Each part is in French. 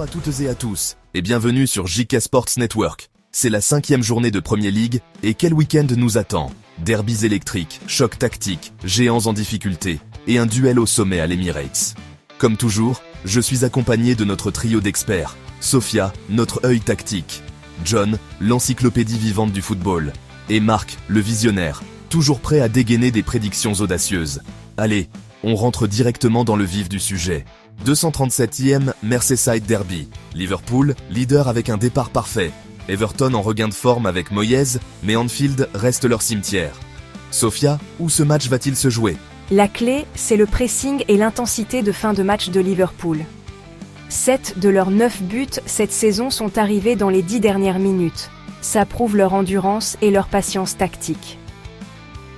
à toutes et à tous, et bienvenue sur JK Sports Network. C'est la 5e journée de Premier League, et quel week-end nous attend? Derbys électriques, chocs tactiques, géants en difficulté, et un duel au sommet à l'Emirates. Comme toujours, je suis accompagné de notre trio d'experts, Sophia, notre œil tactique, John, l'encyclopédie vivante du football, et Marc, le visionnaire, toujours prêt à dégainer des prédictions audacieuses. Allez, on rentre directement dans le vif du sujet. 237e Merseyside Derby. Liverpool, leader avec un départ parfait. Everton en regain de forme avec Moyes, mais Anfield reste leur cimetière. Sophia, où ce match va-t-il se jouer? La clé, c'est le pressing et l'intensité de fin de match de Liverpool. 7 de leurs 9 buts cette saison sont arrivés dans les 10 dernières minutes. Ça prouve leur endurance et leur patience tactique.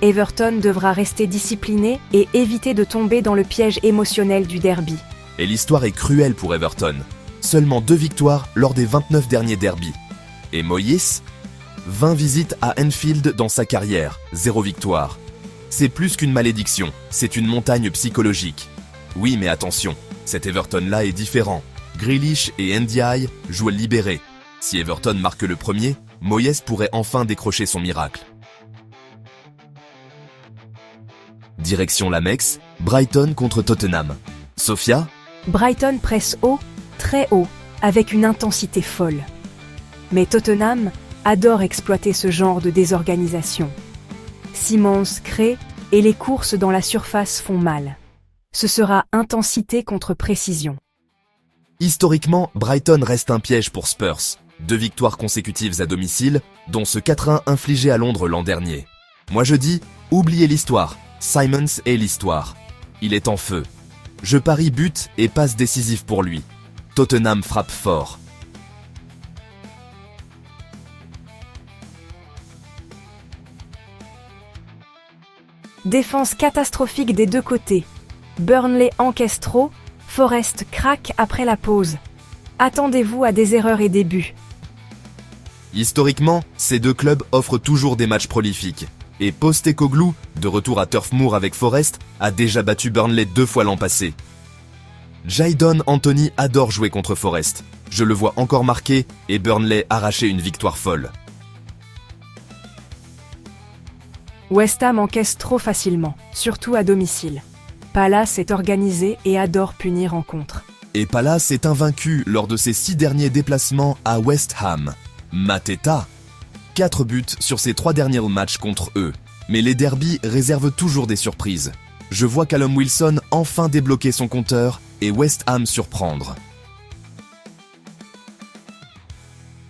Everton devra rester discipliné et éviter de tomber dans le piège émotionnel du derby. Et l'histoire est cruelle pour Everton. Seulement 2 victoires lors des 29 derniers derbys. Et Moyes 20 visites à Anfield dans sa carrière, 0 victoire. C'est plus qu'une malédiction, c'est une montagne psychologique. Oui, mais attention, cet Everton-là est différent. Grealish et Ndiaye jouent libérés. Si Everton marque le premier, Moyes pourrait enfin décrocher son miracle. Direction l'Amex, Brighton contre Tottenham. Sophia? Brighton presse haut, très haut, avec une intensité folle. Mais Tottenham adore exploiter ce genre de désorganisation. Simons crée et les courses dans la surface font mal. Ce sera intensité contre précision. Historiquement, Brighton reste un piège pour Spurs. 2 victoires consécutives à domicile, dont ce 4-1 infligé à Londres l'an dernier. Moi je dis, oubliez l'histoire. Simons est l'histoire. Il est en feu. Je parie but et passe décisif pour lui. Tottenham frappe fort. Défense catastrophique des deux côtés. Burnley encaisse trop, Forest craque après la pause. Attendez-vous à des erreurs et des buts. Historiquement, ces deux clubs offrent toujours des matchs prolifiques. Et Postecoglou, de retour à Turf Moor avec Forest, a déjà battu Burnley 2 fois l'an passé. Jadon Anthony adore jouer contre Forest. Je le vois encore marquer et Burnley arracher une victoire folle. West Ham encaisse trop facilement, surtout à domicile. Palace est organisé et adore punir en contre. Et Palace est invaincu lors de ses 6 derniers déplacements à West Ham. Mateta 4 buts sur ses 3 derniers matchs contre eux. Mais les derbys réservent toujours des surprises. Je vois Callum Wilson enfin débloquer son compteur et West Ham surprendre.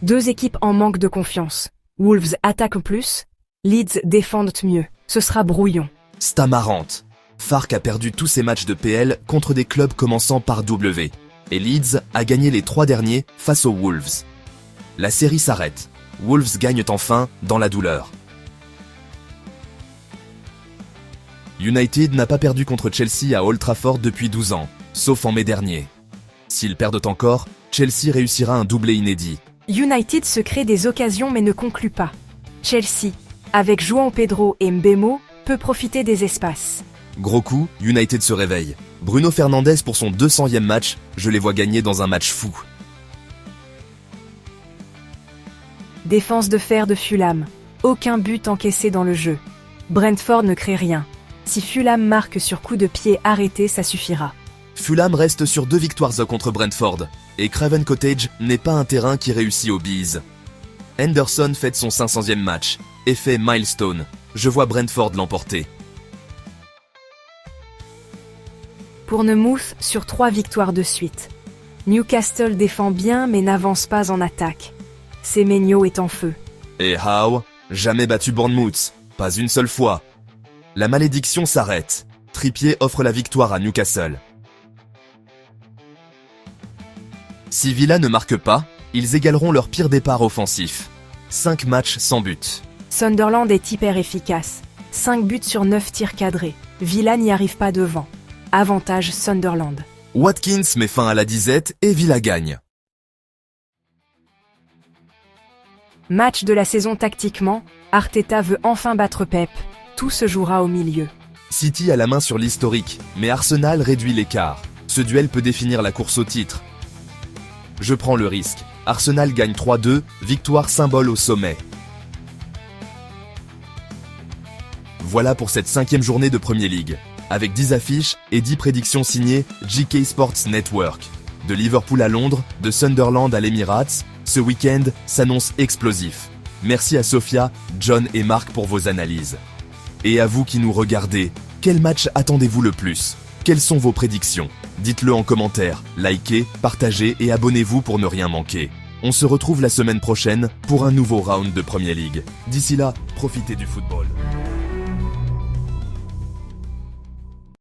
2 équipes en manque de confiance. Wolves attaquent plus, Leeds défendent mieux. Ce sera brouillon. Stamarante. Farke a perdu tous ses matchs de PL contre des clubs commençant par W. Et Leeds a gagné les 3 derniers face aux Wolves. La série s'arrête. Wolves gagnent enfin dans la douleur. United n'a pas perdu contre Chelsea à Old Trafford depuis 12 ans, sauf en mai dernier. S'ils perdent encore, Chelsea réussira un doublé inédit. United se crée des occasions mais ne conclut pas. Chelsea, avec João Pedro et Mbemo, peut profiter des espaces. Gros coup, United se réveille. Bruno Fernandes pour son 200e match, je les vois gagner dans un match fou. Défense de fer de Fulham. Aucun but encaissé dans le jeu. Brentford ne crée rien. Si Fulham marque sur coup de pied arrêté, ça suffira. Fulham reste sur 2 victoires contre Brentford, et Craven Cottage n'est pas un terrain qui réussit aux Bees. Henderson fête son 500e match, effet milestone. Je vois Brentford l'emporter. Bournemouth sur 3 victoires de suite. Newcastle défend bien mais n'avance pas en attaque. Semenyo est en feu. Et Howe, jamais battu Bournemouth, pas une seule fois. La malédiction s'arrête. Trippier offre la victoire à Newcastle. Si Villa ne marque pas, ils égaleront leur pire départ offensif. 5 matchs sans but. Sunderland est hyper efficace. 5 buts sur 9 tirs cadrés. Villa n'y arrive pas devant. Avantage Sunderland. Watkins met fin à la disette et Villa gagne. Match de la saison tactiquement, Arteta veut enfin battre Pep. Tout se jouera au milieu. City a la main sur l'historique, mais Arsenal réduit l'écart. Ce duel peut définir la course au titre. Je prends le risque. Arsenal gagne 3-2, victoire symbole au sommet. Voilà pour cette 5e journée de Premier League, avec 10 affiches et 10 prédictions signées JK Sports Network. De Liverpool à Londres, de Sunderland à l'Emirates, ce week-end s'annonce explosif. Merci à Sophia, John et Marc pour vos analyses. Et à vous qui nous regardez, quel match attendez-vous le plus ? Quelles sont vos prédictions ? Dites-le en commentaire, likez, partagez et abonnez-vous pour ne rien manquer. On se retrouve la semaine prochaine pour un nouveau round de Premier League. D'ici là, profitez du football.